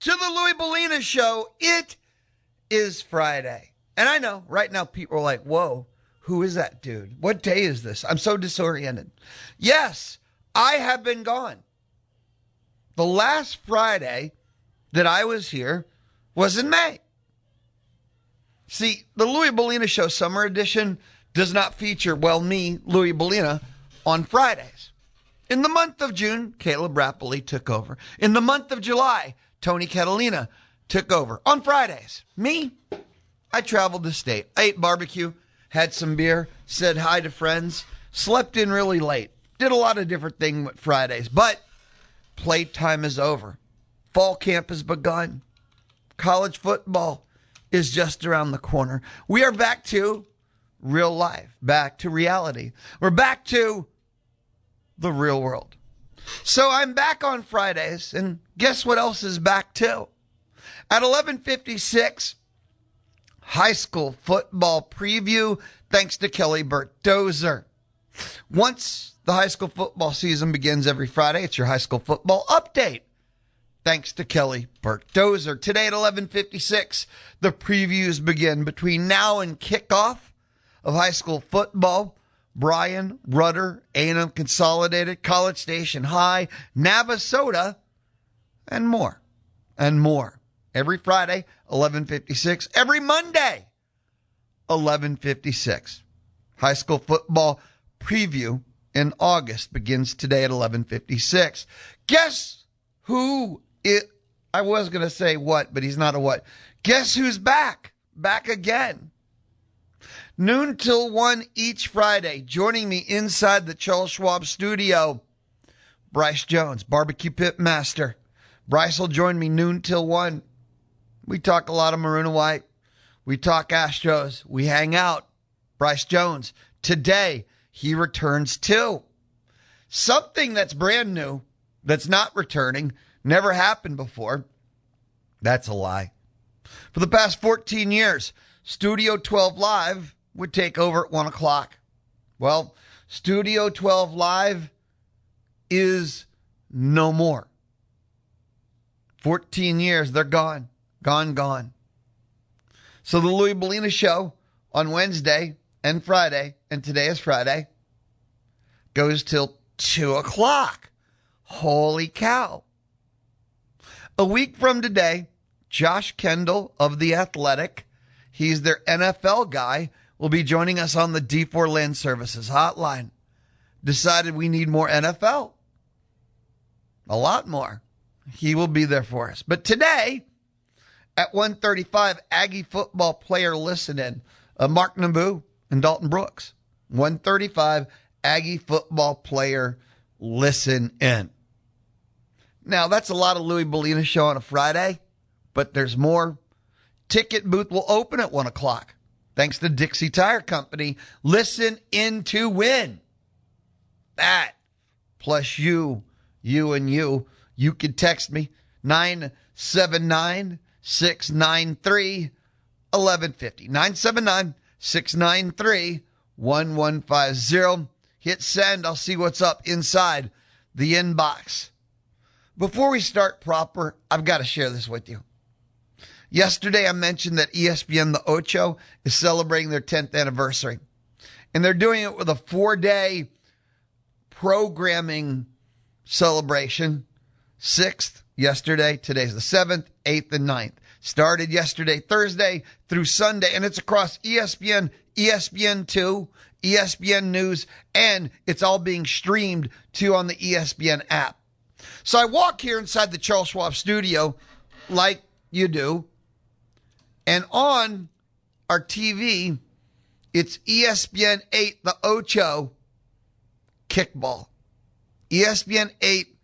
to the Louie Bellina Show. It is Friday. And I know right now people are like, whoa, who is that dude? What day is this? I'm so disoriented. Yes, I have been gone. The last Friday that I was here was in May. See, the Louie Bellina Show Summer Edition does not feature, me, Louie Bellina, on Fridays. In the month of June, Caleb Rapoli took over. In the month of July, Tony Catalina took over. On Fridays, me, I traveled the state. I ate barbecue, had some beer, said hi to friends, slept in really late, did a lot of different things with Fridays, but playtime is over. Fall camp has begun. College football is just around the corner. We are back to real life, back to reality. We're back to the real world. So I'm back on Fridays, and guess what else is back too? At 11:56, high school football preview, thanks to Kelly Burt-Dozer. Once the high school football season begins every Friday, it's your high school football update, thanks to Kelly Burt-Dozer. Today at 11:56, the previews begin. Between now and kickoff of high school football, Bryan, Rudder, A&M Consolidated, College Station High, Navasota, and more. And more. Every Friday, 11:56. Every Monday, 11:56. High school football preview in August begins today at 11:56. Guess who it? I was going to say what, but he's not a what. Guess who's back? Back again. Noon till 1 each Friday. Joining me inside the Charles Schwab studio, Bryce Jones, barbecue pit master. Bryce will join me noon till 1. We talk a lot of maroon and white. We talk Astros. We hang out. Bryce Jones. Today, he returns too. Something that's brand new, that's not returning, never happened before. That's a lie. For the past 14 years, Studio 12 Live would take over at 1 o'clock. Well, Studio 12 Live is no more. 14 years, they're gone. Gone. So the Louie Bellina Show on Wednesday and Friday, and today is Friday, goes till 2 o'clock. Holy cow. A week from today, Josh Kendall of The Athletic, he's their NFL guy, will be joining us on the D4 Land Services hotline. Decided we need more NFL. A lot more. He will be there for us. But today, at 1:35, Aggie football player listen-in. Mark Naboo and Dalton Brooks. 1:35, Aggie football player listen-in. Now, that's a lot of Louie Bellina Show on a Friday, but there's more. Ticket booth will open at 1 o'clock. Thanks to Dixie Tire Company. Listen in to win. That, plus you and you. You can text me, 979-693-1150. 979-693-1150. Hit send. I'll see what's up inside the inbox. Before we start proper, I've got to share this with you. Yesterday, I mentioned that ESPN The Ocho is celebrating their 10th anniversary. And they're doing it with a 4-day programming celebration. 6th, yesterday. Today's the 7th, 8th, and 9th. Started yesterday, Thursday, through Sunday. And it's across ESPN, ESPN2, ESPN News, and it's all being streamed, too, on the ESPN app. So I walk here inside the Charles Schwab studio, like you do, and on our TV, it's ESPN 8, The Ocho, kickball. ESPN 8,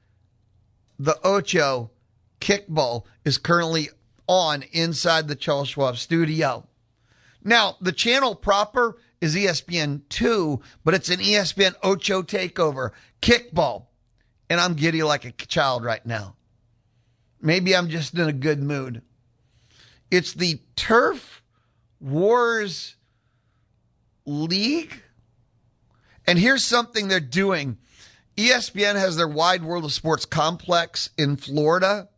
The Ocho, kickball is currently on inside the Charles Schwab studio. Now, the channel proper is ESPN2, but it's an ESPN Ocho takeover, kickball. And I'm giddy like a child right now. Maybe I'm just in a good mood. It's the Turf Wars League. And here's something they're doing. ESPN has their Wide World of Sports complex in Florida.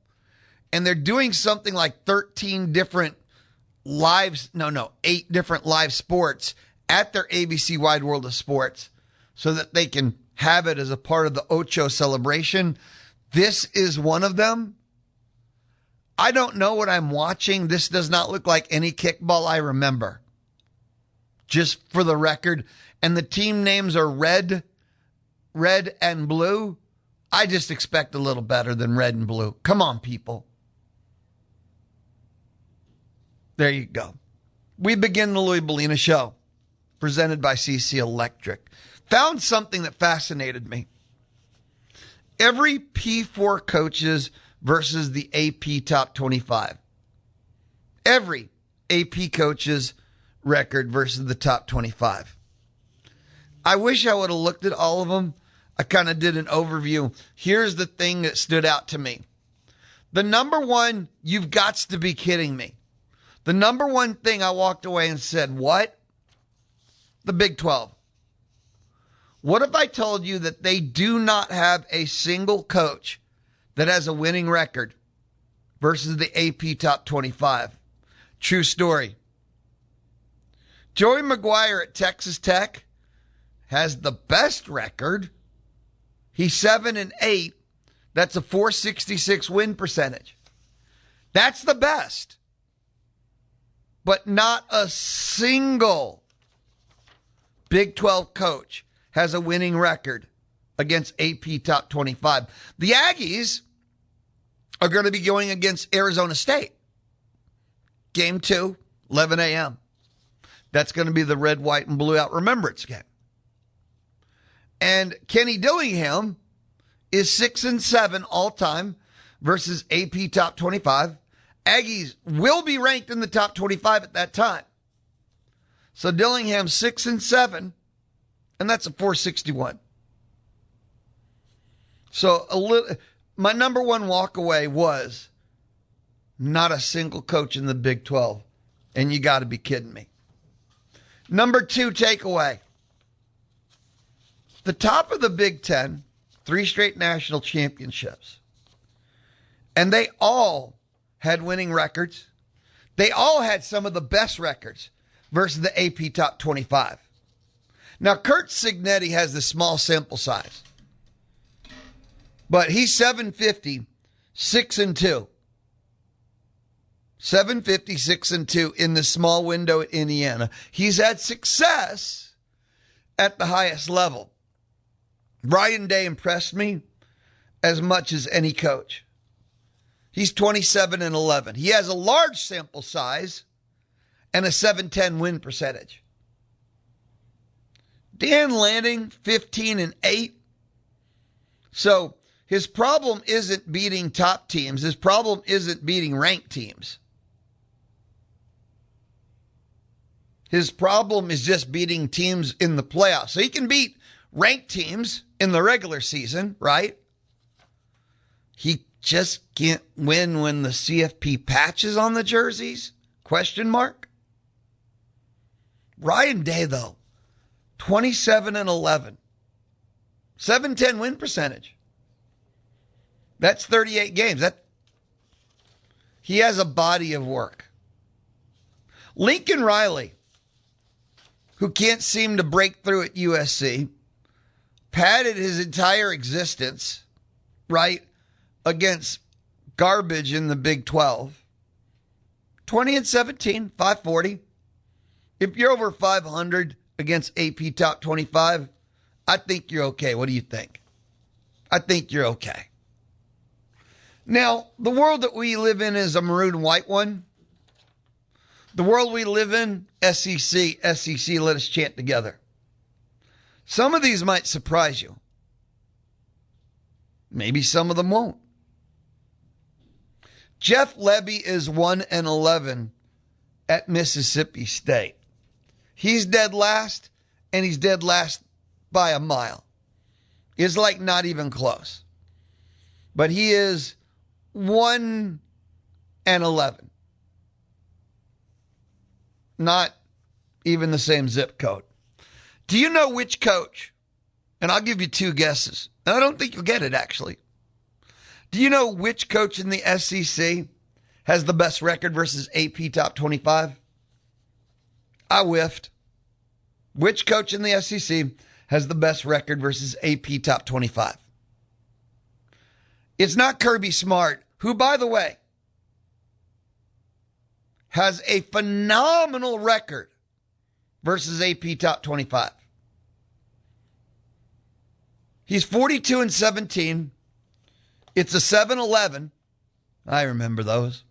and they're doing something like 8 different live sports at their ABC Wide World of Sports so that they can have it as a part of the Ocho celebration. This is one of them. I don't know what I'm watching. This does not look like any kickball I remember. Just for the record. And the team names are red and blue. I just expect a little better than red and blue. Come on, people. There you go. We begin the Louie Bellina Show, presented by CC Electric. Found something that fascinated me. Every P4 coaches versus the AP Top 25. Every AP coaches record versus the Top 25. I wish I would have looked at all of them. I kind of did an overview. Here's the thing that stood out to me. The number one, you've got to be kidding me. The number one thing I walked away and said, what? The Big 12. What if I told you that they do not have a single coach that has a winning record versus the AP Top 25? True story. Joey McGuire at Texas Tech has the best record. He's 7-8. That's a .466 win percentage. That's the best. But not a single Big 12 coach has a winning record against AP Top 25. The Aggies are going to be going against Arizona State. Game 2, 11 a.m. That's going to be the red, white, and blue out remembrance game. And Kenny Dillingham is 6-7 all time versus AP Top 25. Aggies will be ranked in the top 25 at that time. So Dillingham 6-7, and that's a .461. So my number one walk away was not a single coach in the Big 12, and you got to be kidding me. Number two takeaway. The top of the Big 10, 3 straight national championships. And they all had winning records. They all had some of the best records versus the AP Top 25. Now, Kurt Cignetti has the small sample size. But he's 750, 6-2. 750, 6-2 in the small window at Indiana. He's had success at the highest level. Ryan Day impressed me as much as any coach. He's 27-11. He has a large sample size and a 710 win percentage. Dan Lanning, 15-8. So his problem isn't beating top teams. His problem isn't beating ranked teams. His problem is just beating teams in the playoffs. So he can beat ranked teams in the regular season, right? He just can't win when the CFP patch is on the jerseys? Question mark. Ryan Day, though, 27-11. 710 win percentage. That's 38 games. He has a body of work. Lincoln Riley, who can't seem to break through at USC, padded his entire existence, right, against garbage in the Big 12. 20-17, 540. If you're over 500 against AP Top 25, I think you're okay. What do you think? I think you're okay. Now, the world that we live in is a maroon and white one. The world we live in, SEC, let us chant together. Some of these might surprise you. Maybe some of them won't. Jeff Levy is 1-11 at Mississippi State. He's dead last, and he's dead last by a mile. It's like not even close. But he is 1-11. Not even the same zip code. Do you know which coach? And I'll give you 2 guesses. And I don't think you'll get it, actually. Do you know which coach in the SEC has the best record versus AP top 25? I whiffed. Which coach in the SEC has the best record versus AP top 25? It's not Kirby Smart, who, by the way, has a phenomenal record versus AP top 25. He's 42-17. It's a 7-11. I remember those.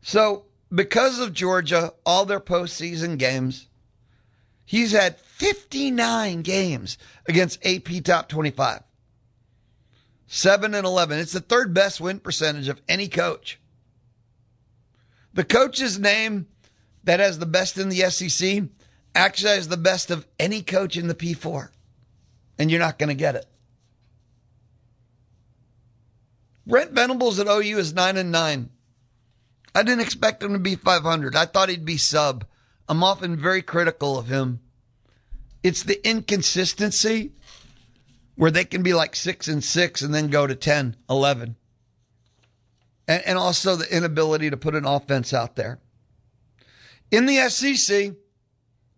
So, because of Georgia, all their postseason games, he's had 59 games against AP top 25. 7-11. It's the third best win percentage of any coach. The coach's name that has the best in the SEC actually has the best of any coach in the P4. And you're not going to get it. Brent Venables at OU is 9-9. I didn't expect him to be 500. I thought he'd be sub. I'm often very critical of him. It's the inconsistency where they can be like 6-6 and then go to 10-11. And also the inability to put an offense out there. In the SEC,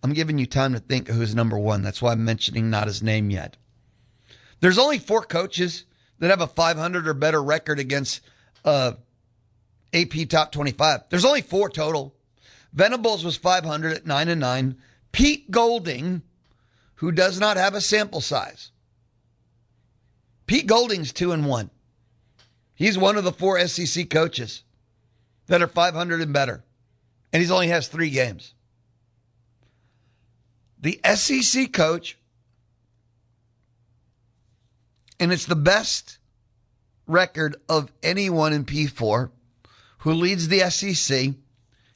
I'm giving you time to think of who's number one. That's why I'm mentioning not his name yet. There's only 4 coaches that have a 500 or better record against AP top 25. There's only 4 total. Venables was 500 at 9-9. Pete Golding, who does not have a sample size. Pete Golding's 2-1. He's one of the 4 SEC coaches that are 500 and better. And he only has 3 games. The SEC coach, and it's the best record of anyone in P4 who leads the SEC.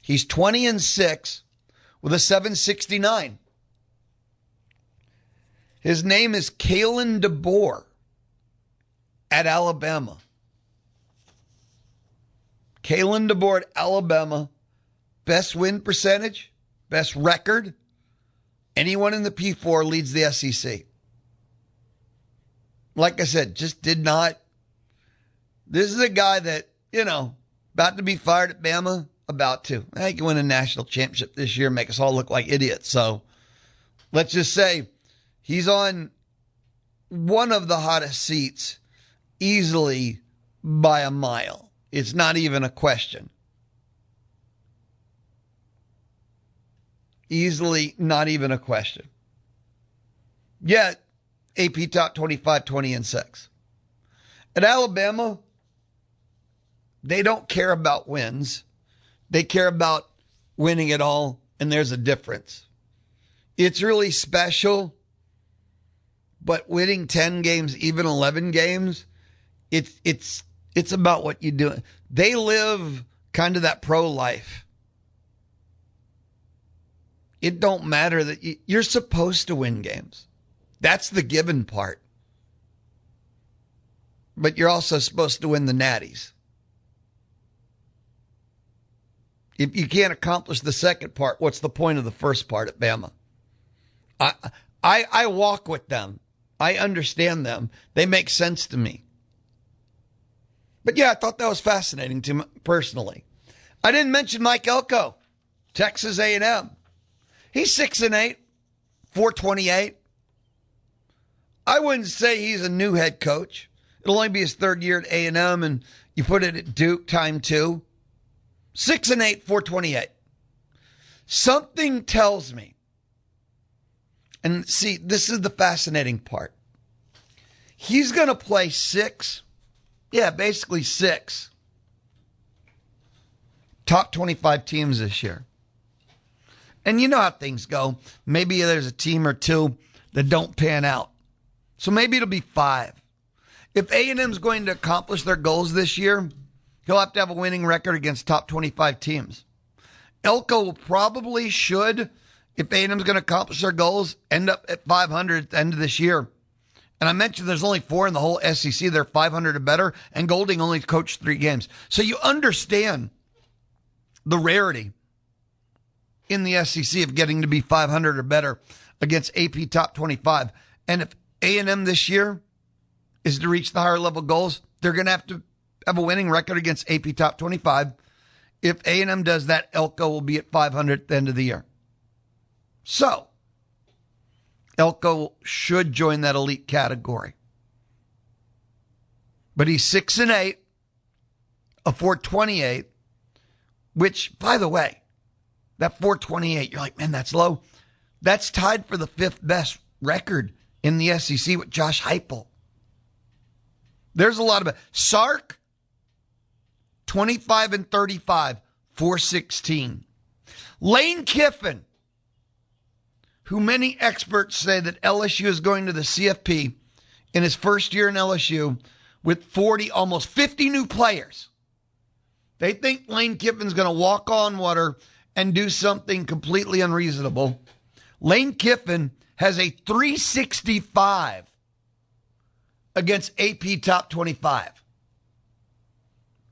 He's 20-6 with a 769. His name is Kalen DeBoer at Alabama. Kalen DeBoer at Alabama. Best win percentage, best record. Anyone in the P4 leads the SEC. Like I said, just did not. This is a guy that, about to be fired at Bama, about to. He can win a national championship this year and make us all look like idiots. So let's just say he's on one of the hottest seats easily by a mile. It's not even a question. Easily not even a question. Yet, AP top 25, 20-6. At Alabama, they don't care about wins. They care about winning it all, and there's a difference. It's really special, but winning 10 games, even 11 games, it's about what you do. They live kind of that pro life. It don't matter that you're supposed to win games. That's the given part. But you're also supposed to win the natties. If you can't accomplish the second part, what's the point of the first part at Bama? I walk with them. I understand them. They make sense to me. But yeah, I thought that was fascinating to me personally. I didn't mention Mike Elko, Texas A&M. He's 6-8, 428. I wouldn't say he's a new head coach. It'll only be his 3rd year at A&M, and you put it at Duke, time 2. 6-8, 428. Something tells me, and see, this is the fascinating part. He's going to play 6 top 25 teams this year. And you know how things go. Maybe there's a team or 2 that don't pan out. So maybe it'll be 5. If A&M's going to accomplish their goals this year, he'll have to have a winning record against top 25 teams. Elko probably should, if A&M's going to accomplish their goals, end up at 500 at the end of this year. And I mentioned there's only 4 in the whole SEC. They're 500 or better, and Golding only coached 3 games. So you understand the rarity in the SEC of getting to be 500 or better against AP top 25. And if A&M this year is to reach the higher level goals, they're going to have a winning record against AP Top 25. If A&M does that, Elko will be at 500 at the end of the year. So, Elko should join that elite category. But he's 6-8, a 428, which, by the way, that 428, you're like, man, that's low. That's tied for the 5th best record in the SEC with Josh Heupel. There's a lot of it. Sark, 25-35, 416. Lane Kiffin, who many experts say that LSU is going to the CFP in his first year in LSU with 40, almost 50 new players. They think Lane Kiffin's going to walk on water and do something completely unreasonable. Lane Kiffin has a 365 against AP Top 25.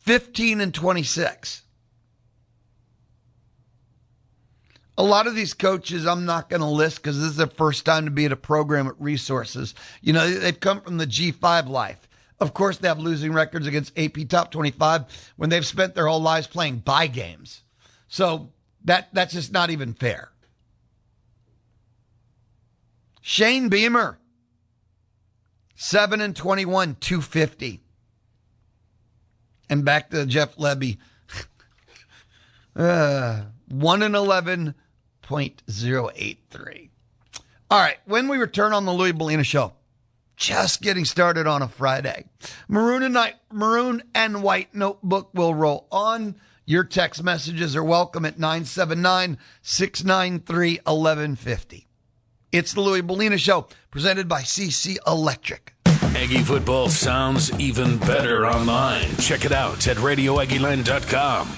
15-26. A lot of these coaches I'm not going to list because this is their first time to be at a program at Resources. You know, they've come from the G5 life. Of course, they have losing records against AP Top 25 when they've spent their whole lives playing bye games. So that's just not even fair. Shane Beamer, 7-21, 250. And back to Jeff Lebby, 1-11.083. All right, when we return on the Louie Bellina Show, just getting started on a Friday. Maroon and White Notebook will roll on. Your text messages are welcome at 979-693-1150. It's the Louie Bellina Show, presented by CC Electric. Aggie football sounds even better online. Check it out at RadioAggieland.com.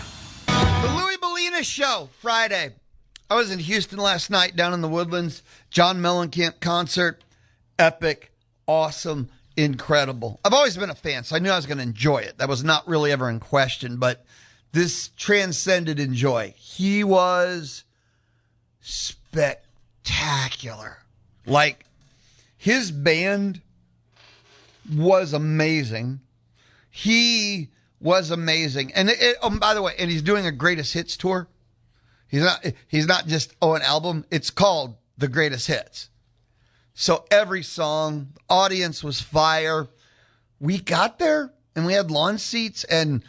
The Louie Bellina Show, Friday. I was in Houston last night down in the Woodlands. John Mellencamp concert. Epic, awesome, incredible. I've always been a fan, so I knew I was going to enjoy it. That was not really ever in question, but this transcended enjoy. He was spectacular. Like, his band was amazing. He was amazing. And by the way, and he's doing a greatest hits tour. He's not just an album. It's called The Greatest Hits. So every song, the audience was fire. We got there and we had lawn seats, and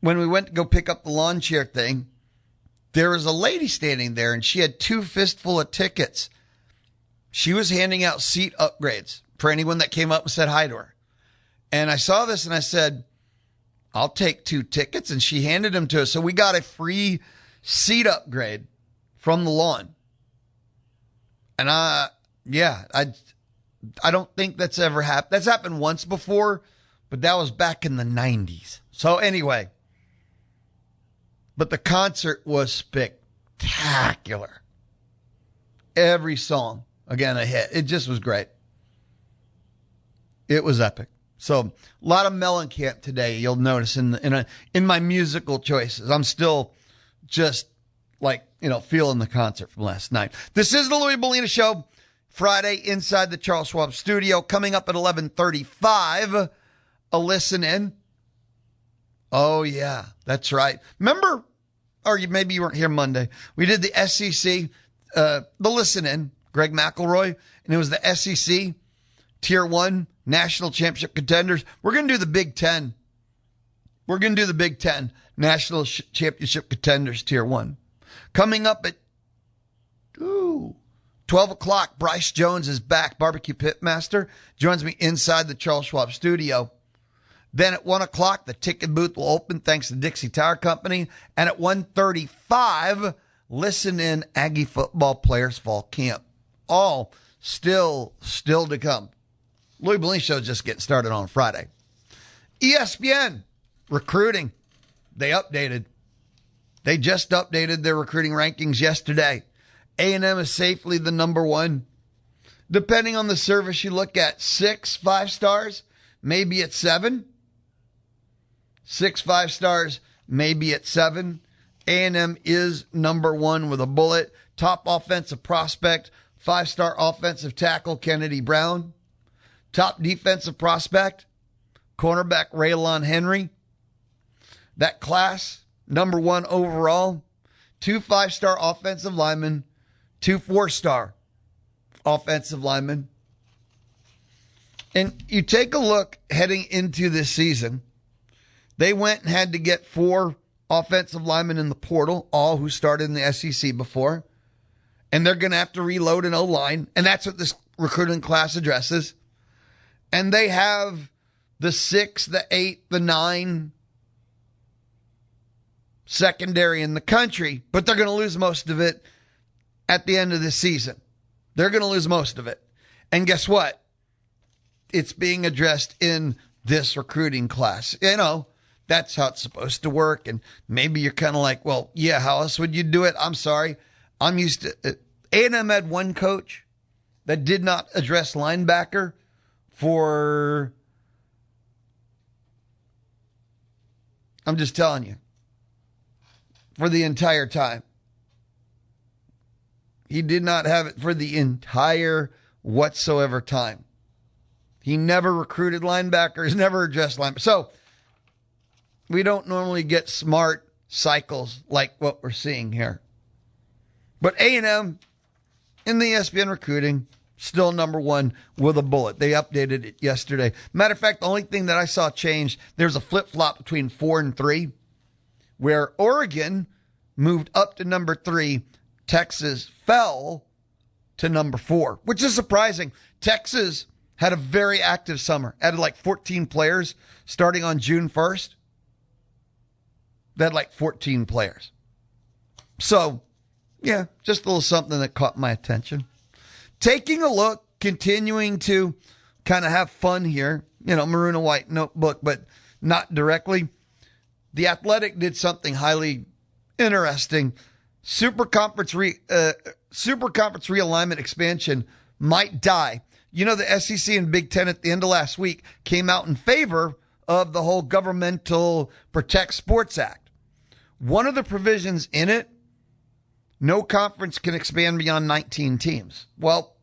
when we went to go pick up the lawn chair thing, there was a lady standing there and she had 2 fistful of tickets. She was handing out seat upgrades for anyone that came up and said hi to her. And I saw this and I said, I'll take 2 tickets. And she handed them to us. So we got a free seat upgrade from the lawn. And I don't think that's ever happened. That's happened once before, but that was back in the 90s. So anyway, but the concert was spectacular. Every song, again, a hit. It just was great. It was epic. So a lot of Mellencamp today. You'll notice in my musical choices. I'm still just feeling the concert from last night. This is the Louie Bellina Show, Friday inside the Charles Schwab studio. Coming up at 11:35, a listen in. Oh yeah, that's right. Remember, or maybe you weren't here Monday. We did the SEC, the listen in. Greg McElroy, and it was the SEC Tier 1 National Championship Contenders. We're going to do the Big 10. We're going to do the Big 10 National Championship Contenders Tier 1. Coming up at 12 o'clock, Bryce Jones is back. Barbecue Pitmaster joins me inside the Charles Schwab studio. Then at 1 o'clock, the ticket booth will open thanks to Dixie Tire Company. And at 1:35, listen in Aggie football players fall camp. All still to come. Louie Bellina Show is just getting started on Friday. ESPN recruiting. They just updated their recruiting rankings yesterday. A&M is safely the number 1. Depending on the service you look at, 6 5-stars, maybe at 7. 6 5-stars, maybe at 7. A&M is number 1 with a bullet. Top offensive prospect, 5-star offensive tackle Kennedy Brown. top defensive prospect, cornerback Raylon Henry. That class, number 1 overall, 2 5-star offensive linemen, 2 4-star offensive linemen. And you take a look heading into this season, they went and had to get 4 offensive linemen in the portal, all who started in the SEC before. And they're going to have to reload an O-line. And that's what this recruiting class addresses. And they have the 6, the 8, the 9 secondary in the country, but they're going to lose most of it at the end of this season. They're going to lose most of it. And guess what? It's being addressed in this recruiting class. You know, that's how it's supposed to work. And maybe you're kind of like, well, yeah, how else would you do it? I'm sorry. I'm used to A&M had one coach that did not address linebacker for, I'm just telling you, for the entire time. He did not have it for the entire whatsoever time. He never recruited linebackers, never addressed linebackers. So we don't normally get smart cycles like what we're seeing here. But A&M in the ESPN recruiting, still number 1 with a bullet. They updated it yesterday. Matter of fact, the only thing that I saw change, there's a flip-flop between 4 and 3, where Oregon moved up to number 3, Texas fell to number 4, which is surprising. Texas had a very active summer, added like 14 players starting on June 1st. They had like 14 players. So, yeah, just a little something that caught my attention. Taking a look, continuing to kind of have fun here, you know, maroon and white notebook, but not directly. The Athletic did something highly interesting. Super conference realignment expansion might die. You know, the SEC and Big 10 at the end of last week came out in favor of the whole Governmental Protect Sports Act. One of the provisions in it, no conference can expand beyond 19 teams. Well,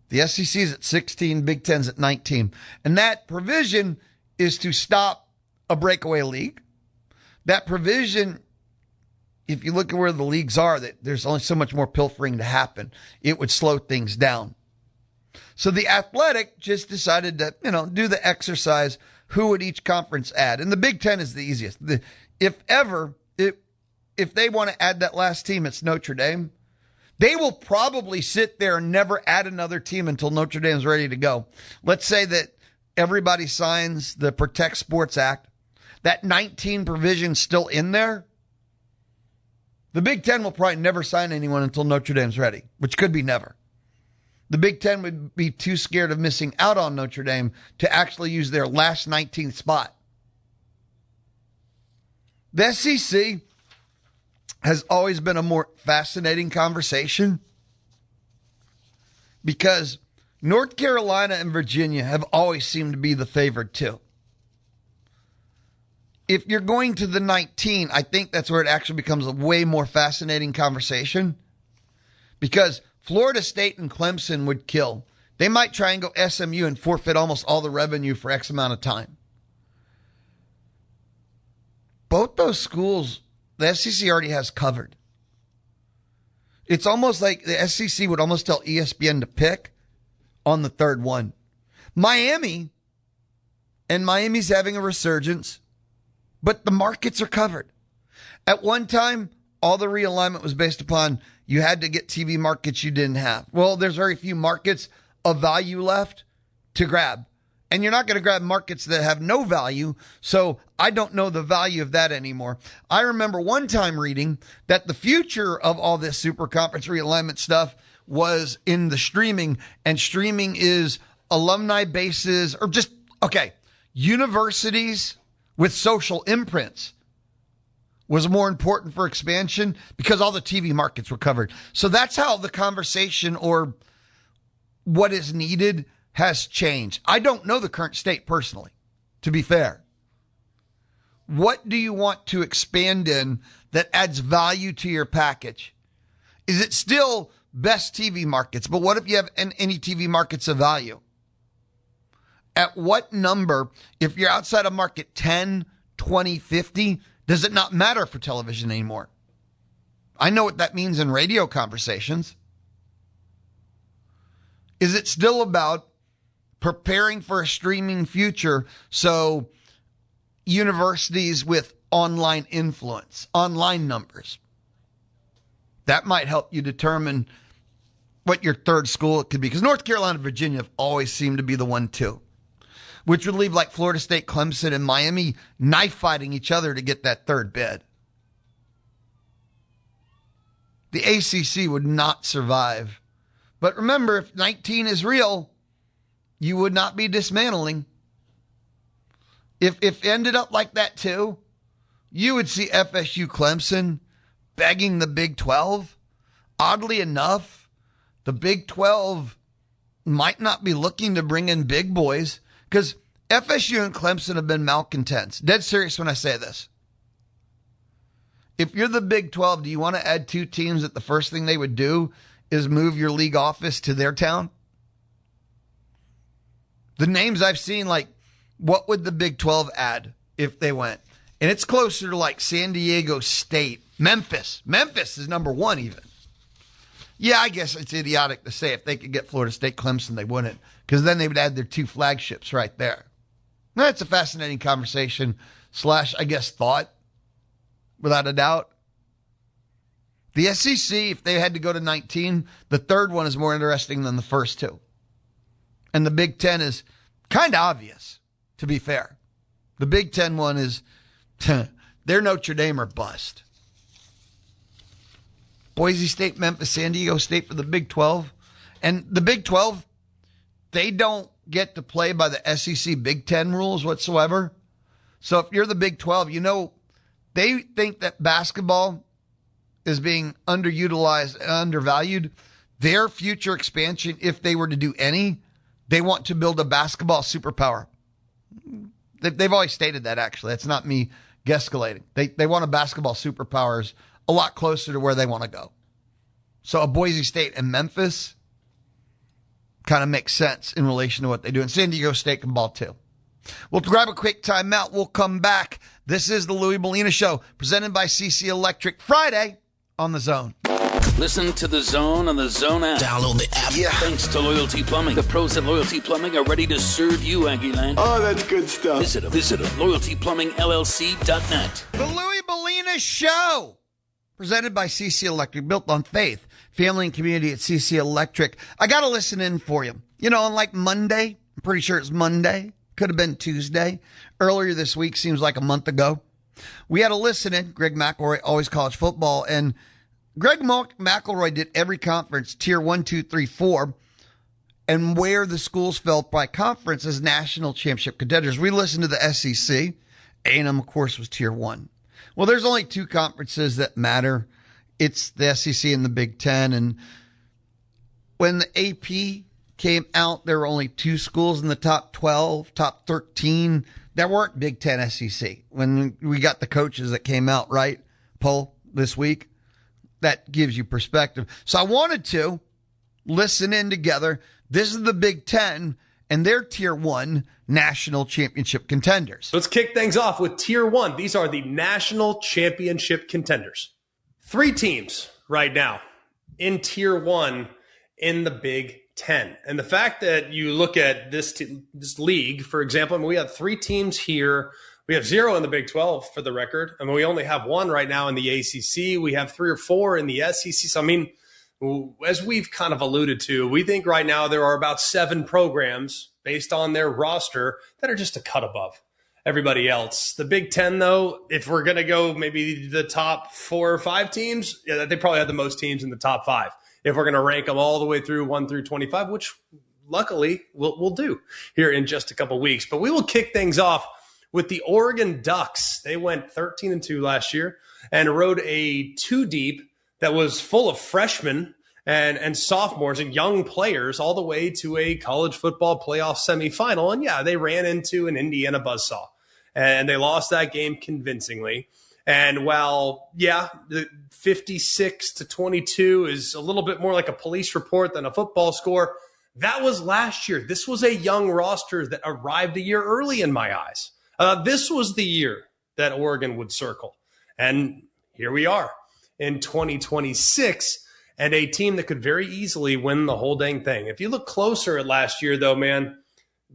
the SEC is at 16, Big 10's at 19. And that provision is to stop a breakaway league. That provision, if you look at where the leagues are, that there's only so much more pilfering to happen. It would slow things down. So the Athletic just decided to, you know, do the exercise. Who would each conference add? And the Big 10 is the easiest. If they want to add that last team, it's Notre Dame. They will probably sit there and never add another team until Notre Dame's ready to go. Let's say that everybody signs the Protect Sports Act. That 19 provision's still in there. The Big 10 will probably never sign anyone until Notre Dame's ready, which could be never. The Big 10 would be too scared of missing out on Notre Dame to actually use their last 19th spot. The SEC has always been a more fascinating conversation because North Carolina and Virginia have always seemed to be the favored too. If you're going to the 19, I think that's where it actually becomes a way more fascinating conversation because Florida State and Clemson would kill. They might try and go SMU and forfeit almost all the revenue for X amount of time. Both those schools, the SEC already has covered. It's almost like the SEC would almost tell ESPN to pick on the third one. Miami's having a resurgence, but the markets are covered. At one time, all the realignment was based upon you had to get TV markets you didn't have. Well, there's very few markets of value left to grab. And you're not going to grab markets that have no value, so I don't know the value of that anymore. I remember one time reading that the future of all this super conference realignment stuff was in the streaming, and streaming is alumni bases or just, universities with social imprints was more important for expansion because all the TV markets were covered. So that's how the conversation or what is needed has changed. I don't know the current state personally, to be fair. What do you want to expand in that adds value to your package? Is it still best TV markets? But what if you have any TV markets of value? At what number, if you're outside of market 10, 20, 50, does it not matter for television anymore? I know what that means in radio conversations. Is it still about preparing for a streaming future so universities with online influence, online numbers, that might help you determine what your third school could be? Because North Carolina and Virginia have always seemed to be the 1-2, which would leave like Florida State, Clemson, and Miami knife fighting each other to get that third bid. The ACC would not survive. But remember, if 19 is real, you would not be dismantling. If it ended up like that too, you would see FSU, Clemson begging the Big 12. Oddly enough, the Big 12 might not be looking to bring in big boys because FSU and Clemson have been malcontents. Dead serious when I say this. If you're the Big 12, do you want to add 2 teams that the first thing they would do is move your league office to their town? The names I've seen, like, what would the Big 12 add if they went? And it's closer to like San Diego State. Memphis. Memphis is number 1 even. Yeah, I guess it's idiotic to say if they could get Florida State, Clemson, they wouldn't. Because then they would add their 2 flagships right there. That's a fascinating conversation / I guess thought, without a doubt. The SEC, if they had to go to 19, the third one is more interesting than the first 2. And the Big 10 is kind of obvious, to be fair. The Big 10 one is, they're Notre Dame or bust. Boise State, Memphis, San Diego State for the Big 12. And the Big 12, they don't get to play by the SEC Big 10 rules whatsoever. So if you're the Big 12, you know, they think that basketball is being underutilized and undervalued. Their future expansion, if they were to do any, they want to build a basketball superpower. They've always stated that, actually. That's not me guesscalating. They want a basketball superpowers a lot closer to where they want to go. So a Boise State and Memphis kind of makes sense in relation to what they do. And San Diego State can ball too. We'll grab a quick timeout. We'll come back. This is the Louie Bellina Show, presented by CC Electric, Friday on The Zone. Listen to The Zone on the Zone app. Download the app. Yeah. Thanks to Loyalty Plumbing. The pros at Loyalty Plumbing are ready to serve you, Aggieland. Oh, that's good stuff. Visit them. LoyaltyPlumbingLLC.net. The Louie Bellina Show, presented by CC Electric, built on faith, family, and community at CC Electric. I got to listen in for you. You know, on like Monday, I'm pretty sure it's Monday. Could have been Tuesday. Earlier this week, seems like a month ago. We had a listen in. Greg McElroy, Always College Football. And Greg McElroy did every conference, tier 1, 2, 3, 4. And where the schools fell by conference as national championship contenders. We listened to the SEC. A&M, of course, was tier 1. Well, there's only 2 conferences that matter. It's the SEC and the Big 10. And when the AP came out, there were only 2 schools in the top 12, top 13 that weren't Big 10 SEC. When we got the coaches that came out, right, poll this week, that gives you perspective. So I wanted to listen in together. This is the Big 10 and their tier 1 national championship contenders. Let's kick things off with tier 1. These are the national championship contenders. 3 teams right now in tier 1 in the Big 10. And the fact that you look at this league, for example, I mean, we have 3 teams here. We have 0 in the Big 12 for the record. I mean, we only have 1 right now in the ACC. We have 3 or 4 in the SEC. So, I mean, as we've kind of alluded to, we think right now there are about 7 programs based on their roster that are just a cut above everybody else. The Big 10, though, if we're going to go maybe the top 4 or 5 teams, yeah, they probably have the most teams in the top 5. If we're going to rank them all the way through 1 through 25, which luckily we'll do here in just a couple weeks. But we will kick things off with the Oregon Ducks. They went 13-2 last year and rode a 2-deep that was full of freshmen and sophomores and young players all the way to a college football playoff semifinal. And yeah, they ran into an Indiana buzzsaw and they lost that game convincingly. And while, yeah, the 56-22 is a little bit more like a police report than a football score, That was last year. This was a young roster that arrived a year early in my eyes. This was the year that Oregon would circle. And here we are in 2026 and a team that could very easily win the whole dang thing. If you look closer at last year, though, man,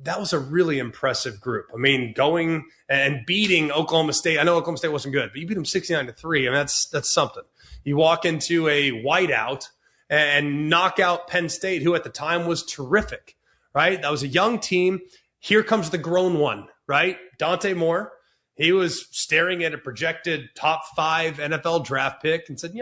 that was a really impressive group. I mean, going and beating Oklahoma State. I know Oklahoma State wasn't good, but you beat them 69-3. I mean, that's something. You walk into a whiteout and knock out Penn State, who at the time was terrific, right? That was a young team. Here comes the grown one, right? Dante Moore. He was staring at a projected top 5 NFL draft pick and said,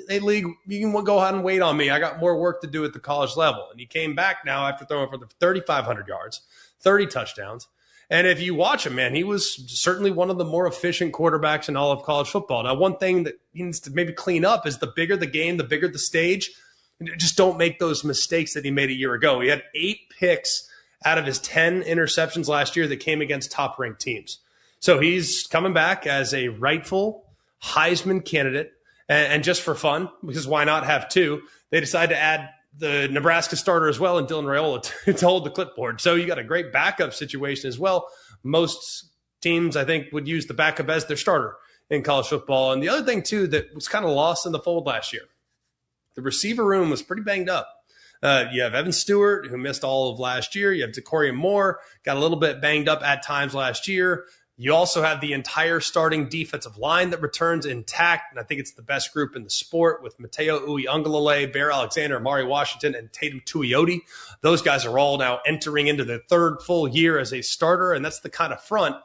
hey, league, you can go ahead and wait on me. I got more work to do at the college level. And he came back now after throwing for the 3,500 yards, 30 touchdowns. And if you watch him, man, he was certainly one of the more efficient quarterbacks in all of college football. Now, one thing that he needs to maybe clean up is the bigger the game, the bigger the stage, just don't make those mistakes that he made a year ago. He had 8 picks out of his 10 interceptions last year that came against top-ranked teams. So he's coming back as a rightful Heisman candidate. And just for fun, because why not have 2, they decided to add the Nebraska starter as well and Dylan Raiola to hold the clipboard. So you got a great backup situation as well. Most teams, I think, would use the backup as their starter in college football. And the other thing, too, that was kind of lost in the fold last year, the receiver room was pretty banged up. You have Evan Stewart, who missed all of last year. You have Decorian Moore, got a little bit banged up at times last year. You also have the entire starting defensive line that returns intact, and I think it's the best group in the sport with Mateo Uiagalelei, Bear Alexander, Amari Washington, and Tatum Tuioti. Those guys are all now entering into their 3rd full year as a starter, and that's the kind of front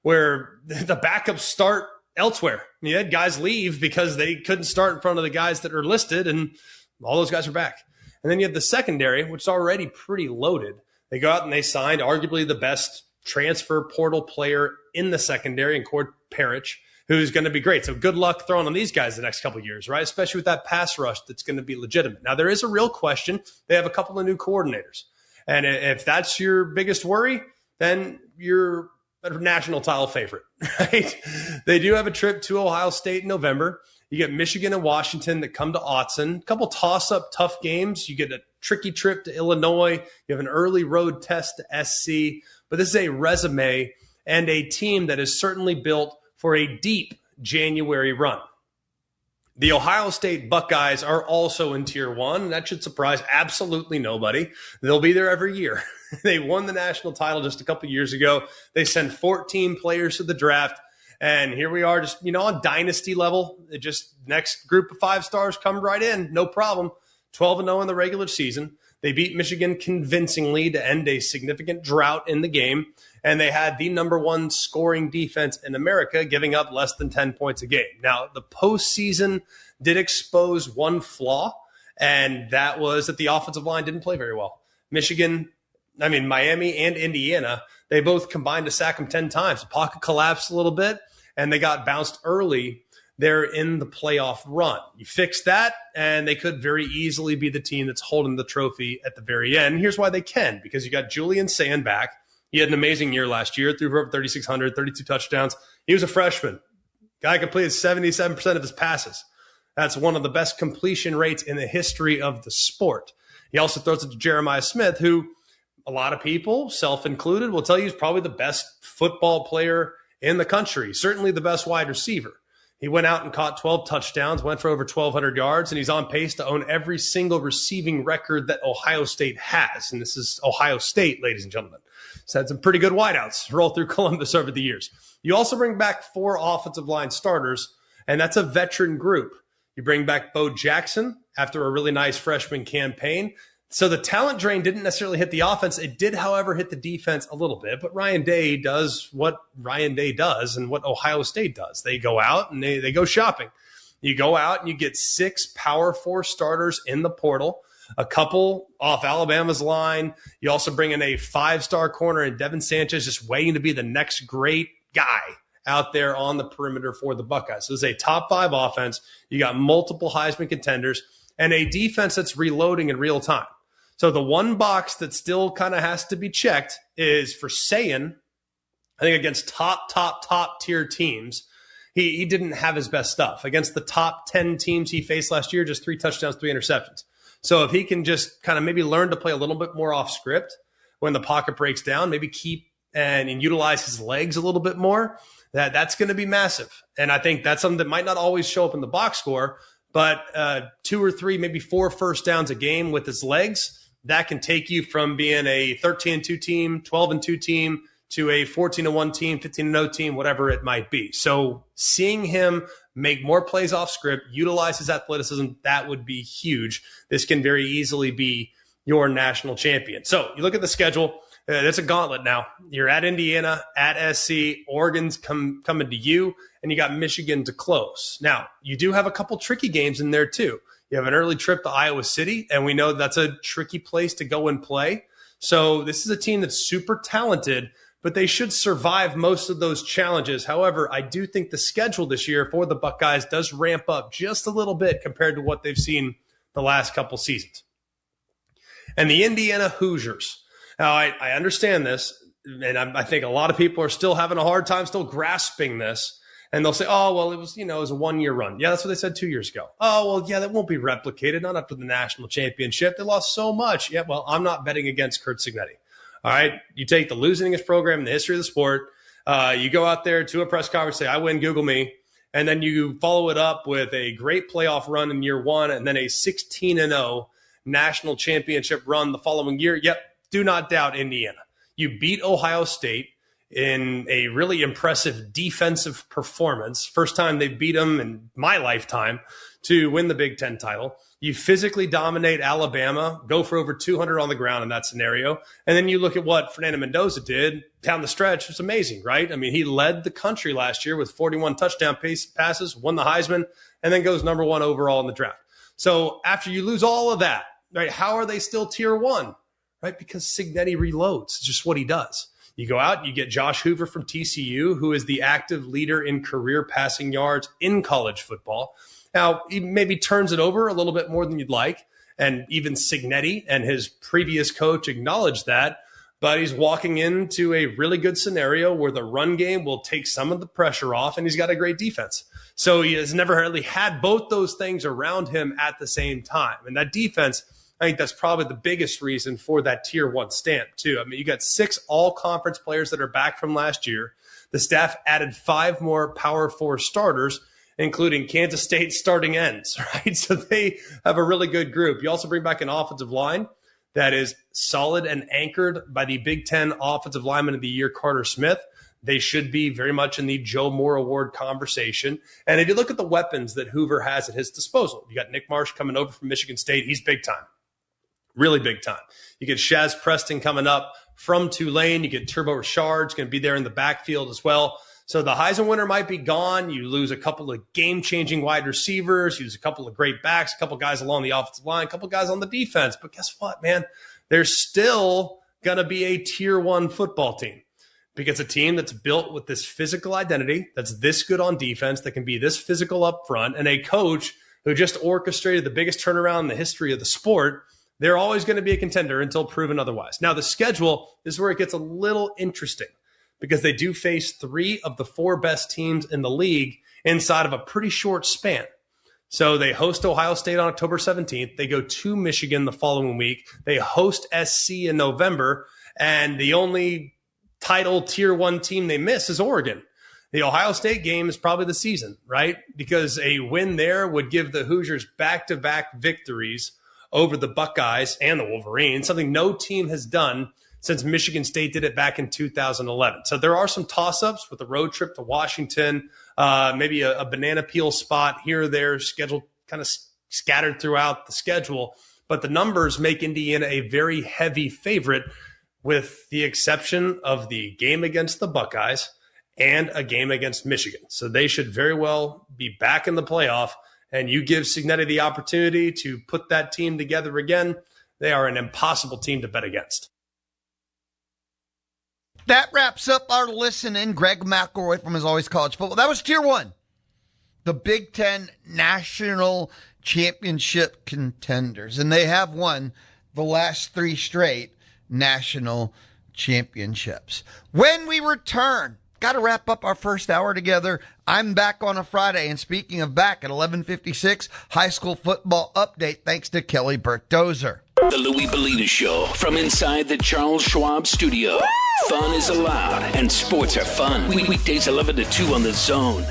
where the backups start elsewhere. You had guys leave because they couldn't start in front of the guys that are listed, and all those guys are back. And then you have the secondary, which is already pretty loaded. They go out and they signed arguably the best transfer portal player in the secondary in Cord Parrish, who's going to be great. So good luck throwing on these guys the next couple of years, right? Especially with that pass rush that's going to be legitimate. Now, there is a real question. They have a couple of new coordinators. And if that's your biggest worry, then you're a national title favorite, right? They do have a trip to Ohio State in November. You get Michigan and Washington that come to Autzen. A couple toss-up tough games. You get a tricky trip to Illinois. You have an early road test to SC. But this is a resume and a team that is certainly built for a deep January run. The Ohio State Buckeyes are also in Tier 1. That should surprise absolutely nobody. They'll be there every year. They won the national title just a couple years ago. They send 14 players to the draft. And here we are just, on dynasty level. It just next group of 5 stars come right in. No problem. 12-0 in the regular season. They beat Michigan convincingly to end a significant drought in the game. And they had the number 1 scoring defense in America, giving up less than 10 points a game. Now, the postseason did expose one flaw, and that was that the offensive line didn't play very well. Miami and Indiana, they both combined to sack them 10 times. The pocket collapsed a little bit, and they got bounced early there in the playoff run. You fix that, and they could very easily be the team that's holding the trophy at the very end. Here's why they can, because you got Julian Sand back. He had an amazing year last year, threw for over 3,600, 32 touchdowns. He was a freshman. Guy completed 77% of his passes. That's one of the best completion rates in the history of the sport. He also throws it to Jeremiah Smith, who a lot of people, self-included, will tell you is probably the best football player in the country, certainly the best wide receiver. He went out and caught 12 touchdowns, went for over 1,200 yards, and he's on pace to own every single receiving record that Ohio State has. And this is Ohio State, ladies and gentlemen. So had some pretty good wideouts roll through Columbus over the years. You also bring back 4 offensive line starters, and that's a veteran group. You bring back Bo Jackson after a really nice freshman campaign. So the talent drain didn't necessarily hit the offense. It did, however, hit the defense a little bit. But Ryan Day does what Ryan Day does and what Ohio State does. They go out and they go shopping. You go out and you get 6 Power 4 starters in the portal, a couple off Alabama's line. You also bring in a 5-star corner in Devin Sanchez, just waiting to be the next great guy out there on the perimeter for the Buckeyes. So it's a top 5 offense. You got multiple Heisman contenders and a defense that's reloading in real time. So the one box that still kind of has to be checked is for Sayin, I think against top tier teams, he didn't have his best stuff. Against the top 10 teams he faced last year, just 3 touchdowns, 3 interceptions. So if he can just kind of maybe learn to play a little bit more off script when the pocket breaks down, maybe keep and utilize his legs a little bit more, that's going to be massive. And I think that's something that might not always show up in the box score, but 2 or 3, maybe 4 first downs a game with his legs, that can take you from being a 13-2 team, 12-2 team, to a 14-1 team, 15-0 team, whatever it might be. So seeing him make more plays off script, utilize his athleticism, that would be huge. This can very easily be your national champion. So you look at the schedule. It's a gauntlet now. You're at Indiana, at SC, Oregon's coming to you, and you got Michigan to close. Now, you do have a couple tricky games in there too. You have an early trip to Iowa City, and we know that's a tricky place to go and play. So this is a team that's super talented, but they should survive most of those challenges. However, I do think the schedule this year for the Buckeyes does ramp up just a little bit compared to what they've seen the last couple seasons. And the Indiana Hoosiers. Now, I understand this, and I think a lot of people are still having a hard time still grasping this. And they'll say, oh, well, it was a 1-year run. Yeah, that's what they said 2 years ago. Oh, well, yeah, that won't be replicated, not after the national championship. They lost so much. Yeah, well, I'm not betting against Curt Cignetti. All right, you take the losingest program in the history of the sport. You go out there to a press conference, say, I win, Google me. And then you follow it up with a great playoff run in year 1 and then a 16-0 national championship run the following year. Yep, do not doubt Indiana. You beat Ohio State in a really impressive defensive performance. First time they beat them in my lifetime to win the Big 10 title. You physically dominate Alabama, go for over 200 on the ground in that scenario. And then you look at what Fernando Mendoza did down the stretch. It's amazing, right? I mean, he led the country last year with 41 touchdown passes, won the Heisman, and then goes number 1 overall in the draft. So after you lose all of that, right, how are they still tier 1? Right? Because Cignetti reloads. It's just what he does. You go out, you get Josh Hoover from TCU, who is the active leader in career passing yards in college football. Now, he maybe turns it over a little bit more than you'd like, and even Cignetti and his previous coach acknowledged that, but he's walking into a really good scenario where the run game will take some of the pressure off, and he's got a great defense. So he has never really had both those things around him at the same time. And that defense, I think that's probably the biggest reason for that tier 1 stamp, too. I mean, you got 6 all-conference players that are back from last year. The staff added 5 more Power 4 starters, including Kansas State starting ends, right? So they have a really good group. You also bring back an offensive line that is solid and anchored by the Big 10 Offensive Lineman of the Year, Carter Smith. They should be very much in the Joe Moore Award conversation. And if you look at the weapons that Hoover has at his disposal, you got Nick Marsh coming over from Michigan State. He's big time. Really big time. You get Shaz Preston coming up from Tulane. You get Turbo Richard's going to be there in the backfield as well. So the Heisman winner might be gone. You lose a couple of game-changing wide receivers. You lose a couple of great backs, a couple guys along the offensive line, a couple guys on the defense. But guess what, man? There's still going to be a tier 1 football team because a team that's built with this physical identity, that's this good on defense, that can be this physical up front, and a coach who just orchestrated the biggest turnaround in the history of the sport. They're always going to be a contender until proven otherwise. Now, the schedule is where it gets a little interesting because they do face 3 of the 4 best teams in the league inside of a pretty short span. So they host Ohio State on October 17th. They go to Michigan the following week. They host SC in November. And the only title tier 1 team they miss is Oregon. The Ohio State game is probably the season, right? Because a win there would give the Hoosiers back-to-back victories over the Buckeyes and the Wolverines, something no team has done since Michigan State did it back in 2011. So there are some toss-ups with a road trip to Washington, maybe a banana peel spot here or there, scheduled kind of scattered throughout the schedule. But the numbers make Indiana a very heavy favorite with the exception of the game against the Buckeyes and a game against Michigan. So they should very well be back in the playoff. And you give Cignetti the opportunity to put that team together again, they are an impossible team to bet against. That wraps up our listening. Greg McElroy from As Always College Football. That was tier 1. The Big 10 National Championship Contenders. And they have won the last 3 straight national championships. When we return, got to wrap up our first hour together. I'm back on a Friday. And speaking of back at 11:56, high school football update thanks to Kelly Burke-Dozer. The Louie Bellina Show from inside the Charles Schwab studio. Fun is allowed and sports are fun. Weekdays 11 to 2 on The Zone.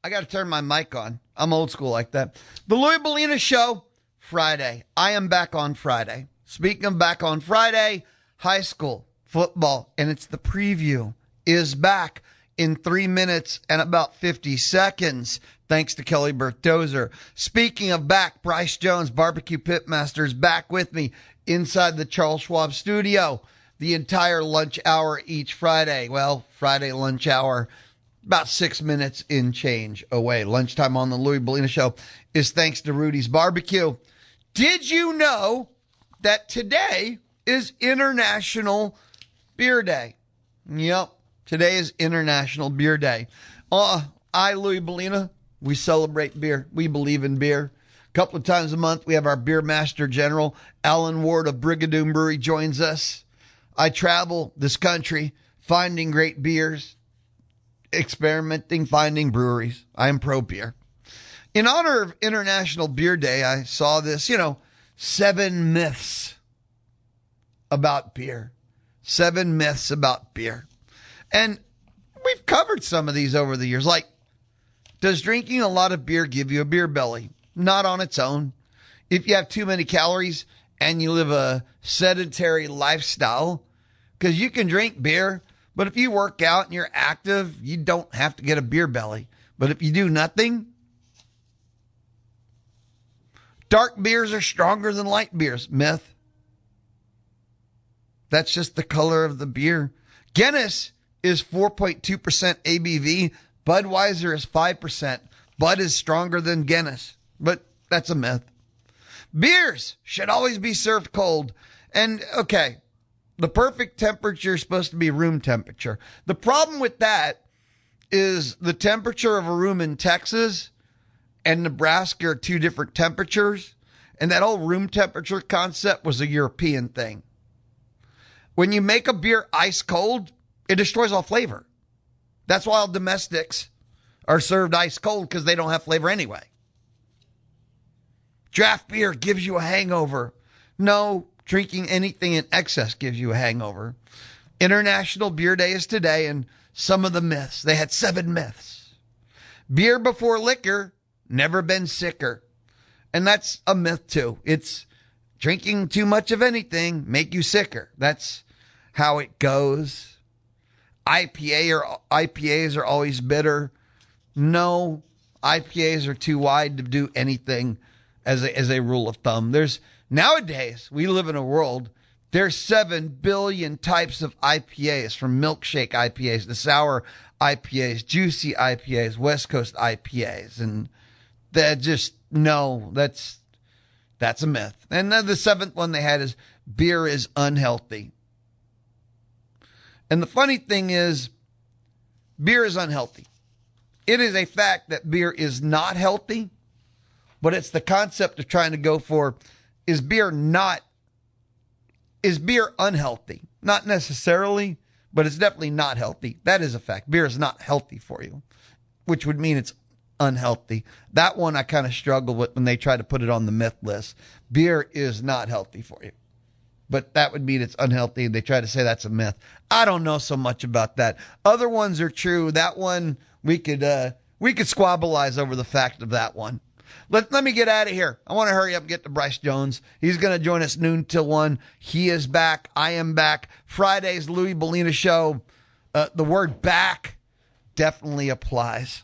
I got to turn my mic on. I'm old school like that. The Louie Bellina Show, Friday. I am back on Friday. Speaking of back on Friday, high school football, and it's the preview, is back in 3 minutes and about 50 seconds, thanks to Kelly Burke-Dozer. Speaking of back, Bryce Jones, Barbecue Pitmaster, is back with me inside the Charles Schwab studio the entire lunch hour each Friday. Well, Friday lunch hour, about 6 minutes in change away. Lunchtime on the Louie Bellina Show is thanks to Rudy's Barbecue. Did you know that today is International Beer Day? Yep. Today is International Beer Day. Louie Bellina, we celebrate beer. We believe in beer. A couple of times a month, we have our Beer Master General, Alan Ward of Brigadoon Brewery, joins us. I travel this country finding great beers, experimenting, finding breweries. I am pro beer. In honor of International Beer Day, I saw this, 7 myths about beer. 7 myths about beer. And we've covered some of these over the years. Like, does drinking a lot of beer give you a beer belly? Not on its own. If you have too many calories and you live a sedentary lifestyle, because you can drink beer, but if you work out and you're active, you don't have to get a beer belly. But if you do nothing, dark beers are stronger than light beers. Myth. That's just the color of the beer. Guinness is 4.2% ABV. Budweiser is 5%. Bud is stronger than Guinness, but that's a myth. Beers should always be served cold. And, okay, the perfect temperature is supposed to be room temperature. The problem with that is the temperature of a room in Texas and Nebraska are 2 different temperatures. And that whole room temperature concept was a European thing. When you make a beer ice cold, it destroys all flavor. That's why all domestics are served ice cold, because they don't have flavor anyway. Draft beer gives you a hangover. No, drinking anything in excess gives you a hangover. International Beer Day is today, and some of the myths. They had 7 myths. Beer before liquor, never been sicker. And that's a myth too. It's drinking too much of anything make you sicker. That's how it goes. IPAs are always bitter. No, IPAs are too wide to do anything as a rule of thumb. Nowadays, we live in a world, there's 7 billion types of IPAs, from milkshake IPAs to sour IPAs, juicy IPAs, West Coast IPAs. And that's a myth. And then the 7th one they had is beer is unhealthy. And the funny thing is, beer is unhealthy. It is a fact that beer is not healthy, but it's the concept of trying to go for, is beer unhealthy? Not necessarily, but it's definitely not healthy. That is a fact. Beer is not healthy for you, which would mean it's unhealthy. That one I kind of struggle with when they try to put it on the myth list. Beer is not healthy for you, but that would mean it's unhealthy. They try to say that's a myth. I don't know so much about that. Other ones are true. That one we could squabblize over the fact of that one. Let me get out of here. I want to hurry up and get to Bryce Jones. He's going to join us noon till 1. He is back. I am back. Friday's Louie Bellina Show. The word back definitely applies.